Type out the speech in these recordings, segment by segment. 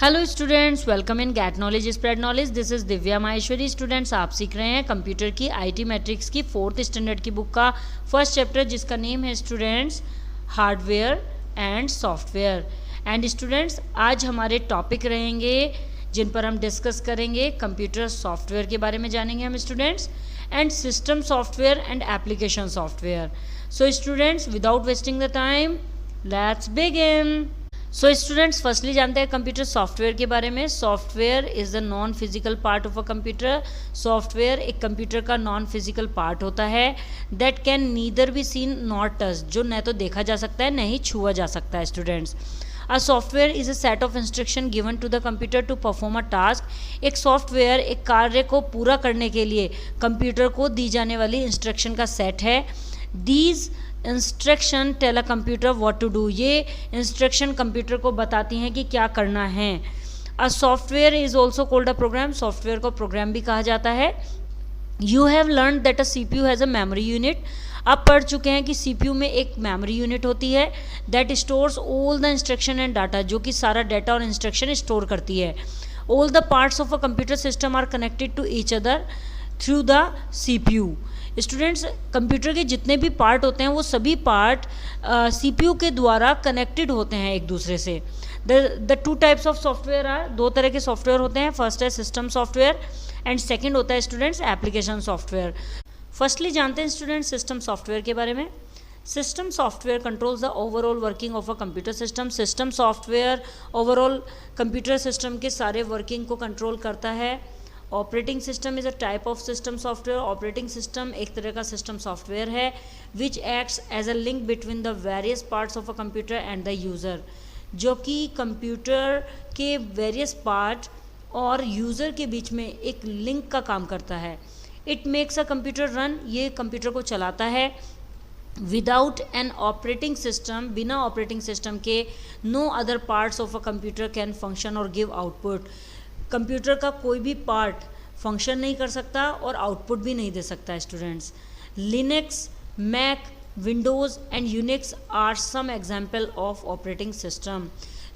Hello students, welcome in get knowledge spread knowledge. This is Divya Maheshwari. Students, आप सीख रहे हैं कंप्यूटर की आईटी मैट्रिक्स की 4th स्टैंडर्ड की बुक का फर्स्ट चैप्टर, जिसका नेम है students hardware and software. And students, आज हमारे टॉपिक रहेंगे जिन पर हम डिस्कस करेंगे कंप्यूटर सॉफ्टवेयर के बारे में जानेंगे हम students, and system software and application software. So students, without wasting the time, let's begin. So students, firstly जानते हैं कंप्यूटर सॉफ्टवेयर के बारे में। Software is the non physical part of a computer. Software एक कंप्यूटर का non physical part होता है that can neither be seen not touch, जो न तो देखा जा सकता है न ही छुआ जा सकता है students. A software is a set of instruction given to the computer to perform a task. एक सॉफ्टवेयर एक कार्य को पूरा करने के लिए कंप्यूटर को दी जाने वाली इंस्ट्रक्शन का सेट है। These instruction tell a computer what to do. ये इंस्ट्रक्शन कंप्यूटर को बताती हैं कि क्या करना है। A software is also called a program. Software को प्रोग्राम भी कहा जाता है। You have learn that a CPU has a memory unit. आप पढ़ चुके हैं कि CPU में एक मेमोरी यूनिट होती है that stores all the instruction and data, जो कि सारा डाटा और इंस्ट्रक्शन स्टोर करती है। All the parts of a computer system are connected to each other through the CPU। Students, computer के जितने भी पार्ट होते हैं वो सभी पार्ट CPU के द्वारा कनेक्टेड होते हैं एक दूसरे से। The two types of software are, दो तरह के सॉफ्टवेयर होते हैं। फर्स्ट है सिस्टम सॉफ्टवेयर एंड सेकंड होता है स्टूडेंट्स एप्लीकेशन सॉफ्टवेयर। फर्स्टली जानते हैं स्टूडेंट्स सिस्टम सॉफ्टवेयर के बारे में। System software controls the overall working of a computer system. System software overall computer system के सारे वर्किंग को कंट्रोल करता है। Operating system is a type of system software. Operating system एक तरह का सिस्टम सॉफ्टवेयर है which acts as a link between the various parts of a computer and the user, जो कि कंप्यूटर के वेरियस पार्ट और यूज़र के बीच में एक लिंक का काम करता है। It makes a computer run. ये कंप्यूटर को चलाता है। विदाउट एन ऑपरेटिंग सिस्टम, बिना ऑपरेटिंग सिस्टम के no other parts of a computer can function or give output. Computer का कोई भी पार्ट फंक्शन नहीं कर सकता और आउटपुट भी नहीं दे सकता students. Linux, Mac, Windows and Unix are some example of operating system.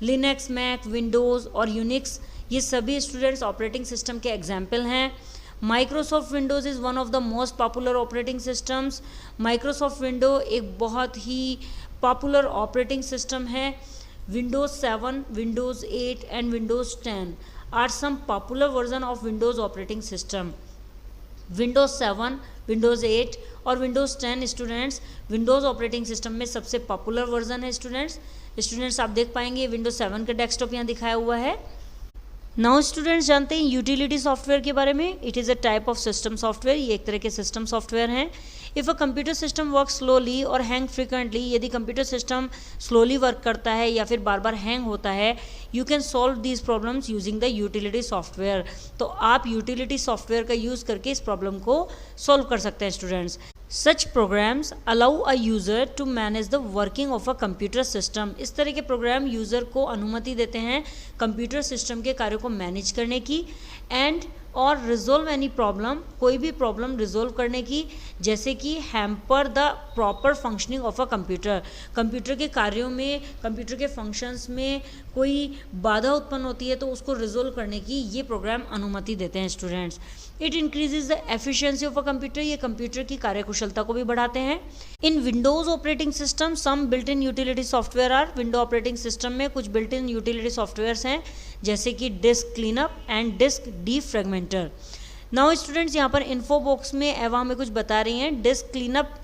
Linux, Mac, Windows और यूनिक्स ये सभी स्टूडेंट्स ऑपरेटिंग सिस्टम के एग्जाम्पल हैं। Microsoft Windows is one of the most popular operating systems. Microsoft window एक बहुत ही popular operating system है। Windows 7, Windows 8 and Windows 10 are some popular version of Windows operating system. Windows 7, Windows 8 और Windows 10 students Windows operating system में सबसे popular version है students आप देख पाएंगे Windows 7 का डेस्कटॉप यहाँ दिखाया हुआ है। नाउ स्टूडेंट्स, जानते हैं यूटिलिटी सॉफ्टवेयर के बारे में। It is a type of system software. ये एक तरह के सिस्टम सॉफ्टवेयर हैं। If a computer system work slowly और हैंग फ्रिक्वेंटली, यदि कंप्यूटर सिस्टम स्लोली वर्क करता है या फिर बार बार हैंग होता है, you can solve these problems using the utility software. तो आप यूटिलिटी सॉफ्टवेयर का यूज़ करके इस प्रॉब्लम को सॉल्व कर सकते हैं students. Such programs allow a user to manage the working of a computer system. इस तरह के प्रोग्राम यूज़र को अनुमति देते हैं कंप्यूटर सिस्टम के कार्यों को मैनेज करने की एंड और रिजोल्व एनी प्रॉब्लम, कोई भी प्रॉब्लम रिजोल्व करने की, जैसे कि hamper the proper functioning of a computer. Computer के कार्यों में, कंप्यूटर के फंक्शंस में कोई बाधा उत्पन्न होती है तो उसको रिजोल्व करने की ये प्रोग्राम अनुमति देते हैं students. It increases the efficiency of a computer. ये कंप्यूटर की कार्यकुशलता को भी बढ़ाते हैं। In Windows operating system some built in utility software are. Window operating system में कुछ बिल्ट इन यूटिलिटी सॉफ्टवेयर्स हैं जैसे कि disk cleanup and disk defragmenter. Now students, यहाँ पर इन्फो बॉक्स में एवा हमें कुछ बता रही हैं। Disc cleanup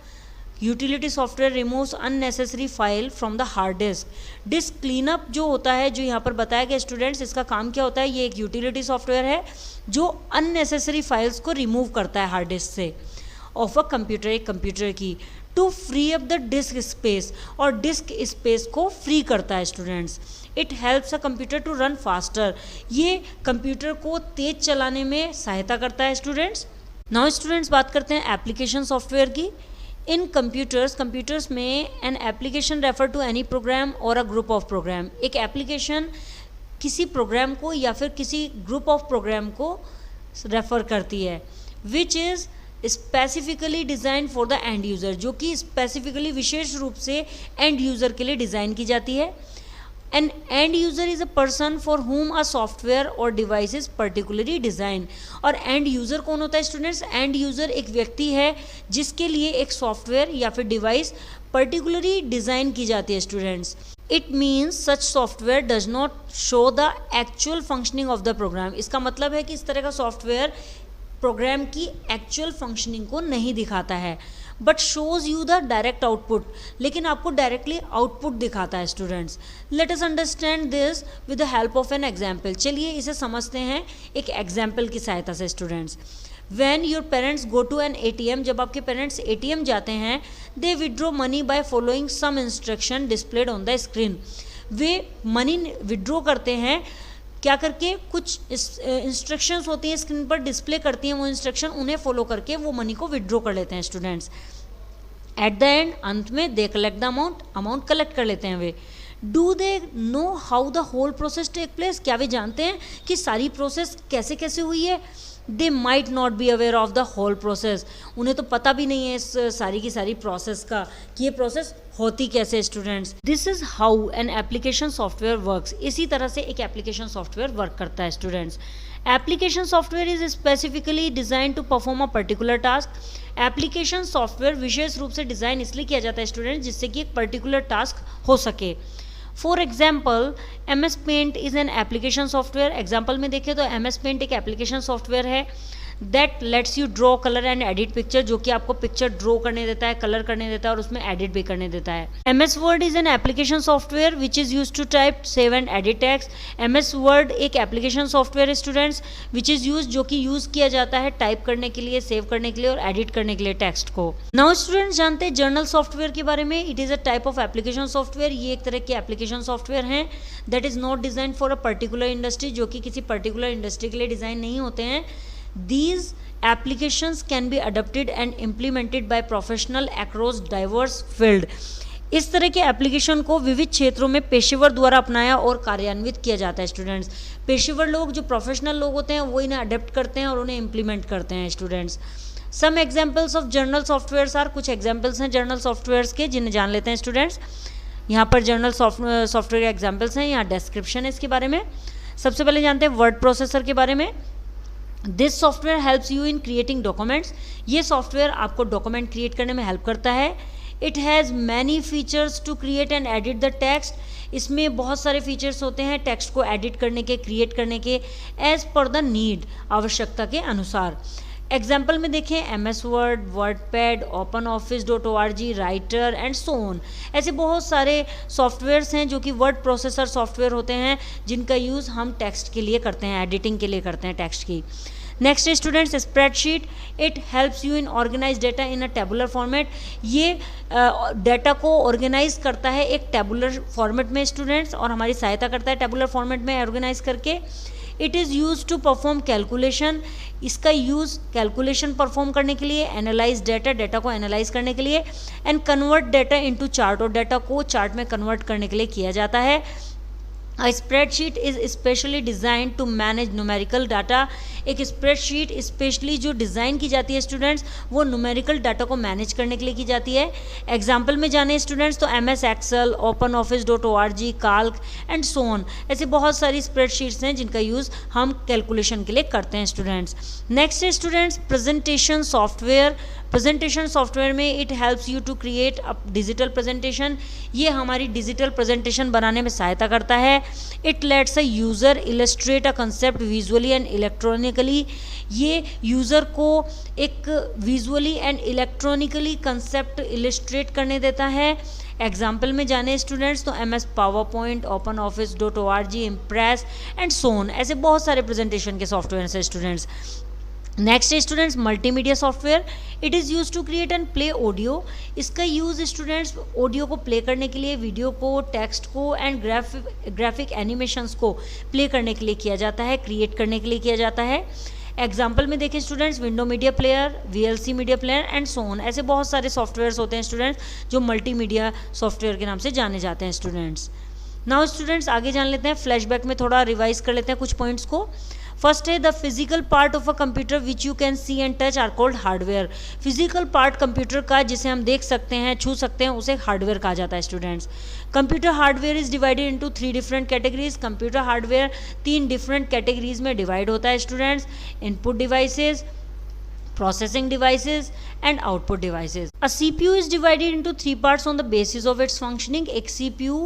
utility software removes unnecessary file from the hard disk. Disc cleanup जो होता है, जो यहाँ पर बताया गया स्टूडेंट्स, इसका काम क्या होता है? ये एक यूटिलिटी सॉफ्टवेयर है जो अननेसेसरी फाइल्स को रिमूव करता है हार्ड डिस्क से ऑफ अ कंप्यूटर, एक कंप्यूटर की, to free up the disk space, और डिस्क स्पेस को फ्री करता है students. It helps a computer to run faster. ये कंप्यूटर को तेज चलाने में सहायता करता है स्टूडेंट्स। नाउ स्टूडेंट्स, बात करते हैं एप्लीकेशन सॉफ्टवेयर की। इन कंप्यूटर्स में an application refer to any program or a group of program. एक एप्लीकेशन किसी प्रोग्राम को या फिर किसी ग्रुप ऑफ प्रोग्राम को रेफर करती है which is specifically design for the end user, जो कि स्पेसिफिकली विशेष रूप से एंड यूज़र के लिए डिज़ाइन की जाती है। An end user is a person for whom a software or device is particularly design. और एंड यूज़र कौन होता है स्टूडेंट्स? एंड यूज़र एक व्यक्ति है जिसके लिए एक सॉफ्टवेयर या फिर डिवाइस पर्टिकुलरली डिज़ाइन की जाती है students. It means such software does not show the actual functioning of the program. इसका मतलब है कि इस तरह का सॉफ्टवेयर प्रोग्राम की एक्चुअल फंक्शनिंग को नहीं दिखाता है, but shows you the direct output, लेकिन आपको डायरेक्टली आउटपुट दिखाता है students. Let us understand this with the help of an example. चलिए इसे समझते हैं एक एग्जाम्पल की सहायता से students. When your parents go to an ATM, जब आपके पेरेंट्स ATM जाते हैं, they withdraw money by following some instruction displayed on the screen। Way money withdraw करते हैं क्या करके? कुछ इंस्ट्रक्शंस होती हैं स्क्रीन पर डिस्प्ले करती हैं वो इंस्ट्रक्शन, उन्हें फॉलो करके वो मनी को विड्रॉ कर लेते हैं स्टूडेंट्स। एट द एंड, अंत में they collect the amount collect कर लेते हैं वे। Do they know how the whole process take place? क्या वे जानते हैं कि सारी प्रोसेस कैसे कैसे हुई है? They might not be aware of the whole process. उन्हें तो पता भी नहीं है इस सारी की सारी प्रोसेस का कि ये प्रोसेस होती कैसे students. This is how an application software works. इसी तरह से एक एप्लीकेशन सॉफ्टवेयर वर्क करता है students. Application software is specifically design to perform a particular task. Application software विशेष रूप से डिज़ाइन इसलिए किया जाता है स्टूडेंट्स जिससे कि एक पर्टिकुलर टास्क हो सके। For example, MS Paint is an application software. Example में देखें तो MS Paint एक एप्लीकेशन सॉफ्टवेयर है that let's you draw colour and edit picture, जो कि आपको पिक्चर ड्रॉ करने देता है, कलर करने देता है और उसमें एडिट भी करने देता है। MS Word is an application software which is use to type, save and edit text. MS Word एक एप्लीकेशन सॉफ्टवेयर है स्टूडेंट्स विच इज़ यूज, जो कि यूज़ किया जाता है टाइप करने के लिए, सेव करने के लिए और एडिट करने के लिए टेक्स्ट को। नाउ स्टूडेंट्स जानते हैं जर्नल सॉफ्टवेयर के बारे में। It is a type of application software. ये एक तरह के एप्लीकेशन सॉफ्टवेयर हैं that is not design for a particular industry, जो कि किसी पर्टिकुलर इंडस्ट्री के लिए डिज़ाइन नहीं होते हैं। These applications can be adopted and implemented by professional across diverse field। इस तरह के एप्लीकेशन को विविध क्षेत्रों में पेशेवर द्वारा अपनाया और कार्यान्वित किया जाता है स्टूडेंट्स। पेशेवर लोग, जो प्रोफेशनल लोग होते हैं, वो इन्हें अडेप्ट करते हैं और उन्हें इम्प्लीमेंट करते हैं students. Some examples of general softwares are, कुछ एग्जाम्पल्स हैं जर्नल सॉफ्टवेयर्स के जिन्हें जान लेते हैं स्टूडेंट्स। यहाँ पर जर्नल सॉफ्टवेयर के एग्जाम्पल्स हैं, यहाँ डिस्क्रिप्शन है इसके बारे में। सबसे पहले जानते हैं वर्ड प्रोसेसर के बारे में। This software helps you in creating documents. ये सॉफ्टवेयर आपको डॉक्यूमेंट क्रिएट करने में हेल्प करता है। It has many features to create and edit the text. इसमें बहुत सारे फीचर्स होते हैं टेक्स्ट को एडिट करने के, क्रिएट करने के, एज पर द नीड, आवश्यकता के अनुसार। एग्जाम्पल में देखें MS Word, WordPad, OpenOffice.org, writer and so on. ऐसे बहुत सारे सॉफ्टवेयर्स हैं जो कि वर्ड प्रोसेसर सॉफ्टवेयर होते हैं जिनका यूज़ हम टेक्स्ट के लिए करते हैं, एडिटिंग के लिए करते हैं टेक्स्ट की। Next students, spreadsheet. It helps you in organise data in a tabular format. ये डेटा को ऑर्गेनाइज करता है एक टेबुलर फॉर्मेट में स्टूडेंट्स, और हमारी सहायता करता है टेबुलर फॉर्मेट में ऑर्गेनाइज करके। It is use to perform calculation. इसका यूज़ कैलकुलेशन परफॉर्म करने के लिए, एनालाइज डेटा को एनालाइज करने के लिए, and convert data into chart, और डेटा को चार्ट में कन्वर्ट करने के लिए किया जाता है। A spreadsheet is specially designed to manage numerical data। एक स्प्रेडशीट स्पेशली जो डिज़ाइन की जाती है स्टूडेंट्स, वो न्यूमेरिकल डाटा को मैनेज करने के लिए की जाती है। एग्जाम्पल में जाने स्टूडेंट्स तो MS Excel, OpenOffice.org, Calc and so on. ऐसे बहुत सारी स्प्रेडशीट्स हैं जिनका यूज़ हम कैलकुलेशन के लिए करते हैं स्टूडेंट्स। नेक्स्ट है students presentation software. Presentation software में it helps you to create a digital presentation. ये हमारी डिजिटल प्रेजेंटेशन बनाने में सहायता करता है। It lets a user illustrate a concept visually and electronically. ये यूज़र को एक visually and electronically concept illustrate करने देता है। एग्जाम्पल में जाने स्टूडेंट्स तो MS PowerPoint, OpenOffice.org, impress and so on. ऐसे बहुत सारे प्रेजेंटेशन के सॉफ्टवेयर हैं students. Next students multimedia software. It is use to create and play audio. इसका यूज़ स्टूडेंट्स ऑडियो को प्ले करने के लिए, वीडियो को, टेक्स्ट को एंड ग्राफिक एनिमेशंस को प्ले करने के लिए किया जाता है, क्रिएट करने के लिए किया जाता है। एग्जाम्पल में देखें students window media player, VLC media player and so on. ऐसे बहुत सारे सॉफ्टवेयर्स होते हैं स्टूडेंट्स जो मल्टीमीडिया सॉफ्टवेयर के नाम से जाने जाते हैं स्टूडेंट्स। नाउ स्टूडेंट्स आगे जान लेते हैं, फ्लैशबैक में थोड़ा रिवाइज कर लेते हैं कुछ पॉइंट्स को। फर्स्ट है the physical part of a computer which you can see and touch are called hardware. Physical part computer का जिसे हम देख सकते हैं, छू सकते हैं, उसे हार्डवेयर कहा जाता है students. Computer hardware is divided into 3 different categories. Computer hardware 3 different categories में डिवाइड होता है students. Input devices, processing devices and output devices. A CPU is divided into 3 parts on the basis of its functioning. एक CPU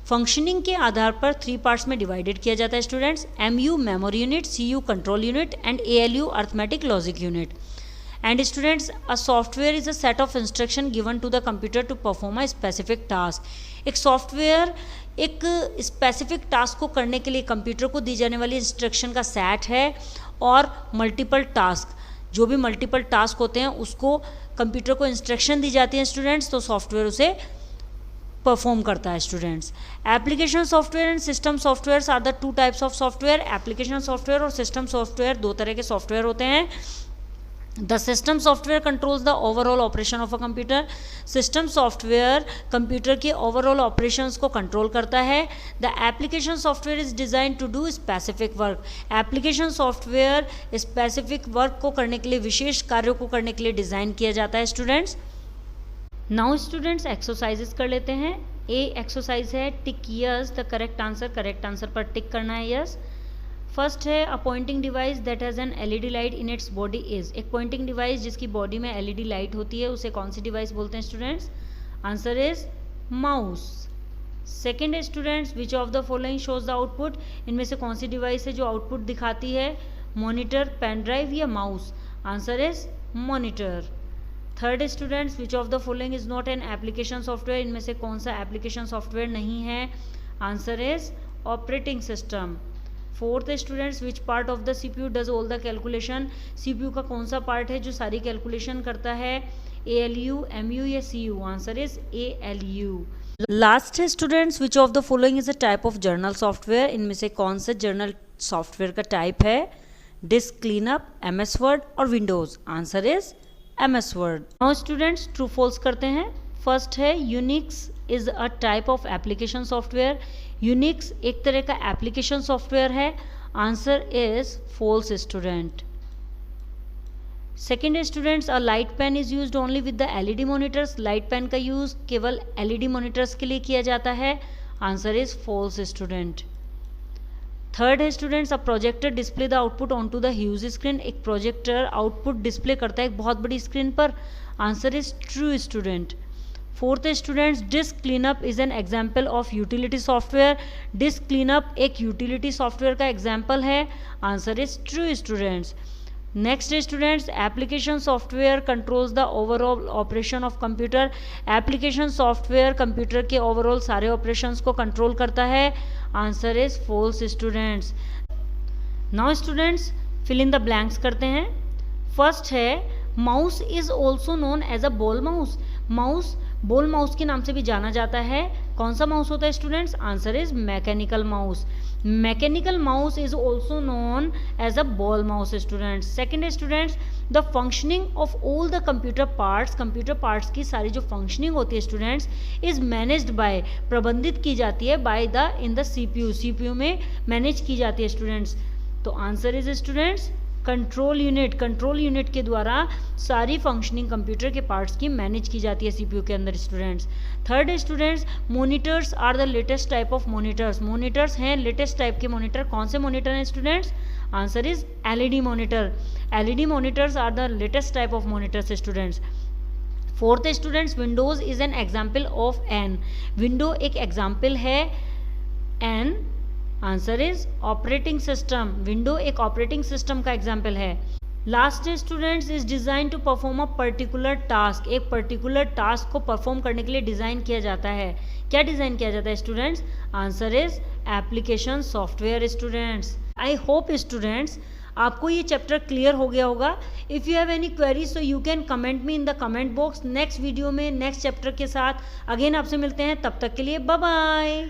functioning के आधार पर 3 parts में divided किया जाता है students. MU memory unit, CU control unit and ALU arithmetic logic unit. And students a software is a set of instruction given to the computer to perform a specific task. एक software एक specific task को करने के लिए computer को दी जाने वाली instruction का सेट है, और मल्टीपल टास्क, जो भी मल्टीपल टास्क होते हैं उसको कंप्यूटर को इंस्ट्रक्शन दी जाती है स्टूडेंट्स, तो सॉफ्टवेयर उसे परफॉर्म करता है students. Application software and system software are the 2 types of software. Application software और सिस्टम सॉफ्टवेयर 2 तरह के सॉफ्टवेयर होते हैं। The system software controls the overall operation of a computer. System software computer के overall operations को control करता है। The application software is design to do specific work. Application software specific work को करने के लिए, विशेष कार्यों को करने के लिए डिज़ाइन किया जाता है स्टूडेंट्स। नाउ स्टूडेंट्स एक्सरसाइजेस कर लेते हैं। ए एक्सरसाइज है tick yes the correct answer. Correct answer पर टिक करना है यस। फर्स्ट है a pointing device that has an LED light in its body is. एक पॉइंटिंग डिवाइस जिसकी बॉडी में एलईडी लाइट होती है उसे कौन सी डिवाइस बोलते हैं students? Answer is mouse. Second है students which of the following shows the output. इनमें से कौन सी डिवाइस है जो आउटपुट दिखाती है? मॉनिटर, पेन ड्राइव या mouse? Answer is monitor. Third students which of the following is not an application software. इनमें से कौन सा एप्लीकेशन सॉफ्टवेयर नहीं है? Answer is operating system. Fourth students which part of the CPU does all the calculation. CPU का कौन सा part है जो सारी कैलकुलेशन करता है? ALU, MU या CU? Answer is ALU। Last है students which of the following is a type of general software. इनमें से कौन सा जर्नल सॉफ्टवेयर का टाइप है? डिस्क क्लीनअप, MS वर्ड और Windows? Answer is MS word. Now students true false करते हैं। फर्स्ट है Unix is a type of application software. Unix एक तरह का एप्लीकेशन सॉफ्टवेयर है। Answer is false student. Second students a light pen is used only with the LED monitors. Light pen का use केवल LED monitors के लिए किया जाता है। Answer is false student. Third है students a projector display the output on to the huge screen. एक projector output display करता है एक बहुत बड़ी स्क्रीन पर। Answer is true student. Fourth students disk cleanup is an example of utility software. Disk cleanup एक utility software का example है। Answer is true students. Next students application software controls the overall operation of computer. Application software computer के overall सारे operations को control करता है। Answer is false students. Now students fill in the blanks करते हैं। First है mouse is also known as a ball mouse. Mouse ball mouse के नाम से भी जाना जाता है। कौन सा माउस होता है students? Answer is mechanical mouse. Mechanical mouse is also known as a ball mouse students. Second students the functioning of all the computer parts की सारी जो फंक्शनिंग होती है स्टूडेंट्स इज मैनेज्ड बाय, प्रबंधित की जाती है by the in the CPU में मैनेज की जाती है स्टूडेंट्स। तो answer is students control unit के द्वारा सारी फंक्शनिंग कंप्यूटर के पार्ट्स की मैनेज की जाती है CPU के अंदर students. Third students monitors are the latest type of monitors हैं लेटेस्ट टाइप के मॉनिटर। कौन से मॉनिटर हैं students? Answer is LED monitor. LED monitors are the latest type of monitors students. Fourth students windows is an example of an. Window एक example है an. Answer is operating system. Window एक operating system का example है। Last students is design to perform a particular task. एक particular task को perform करने के लिए डिजाइन किया जाता है। क्या डिजाइन किया जाता है students? Answer is application software students. I hope students आपको ये चैप्टर क्लियर हो गया होगा। If you have any queries so you can comment me in the comment box. Next video में नेक्स्ट चैप्टर के साथ अगेन आपसे मिलते हैं। तब तक के लिए बाय बाय।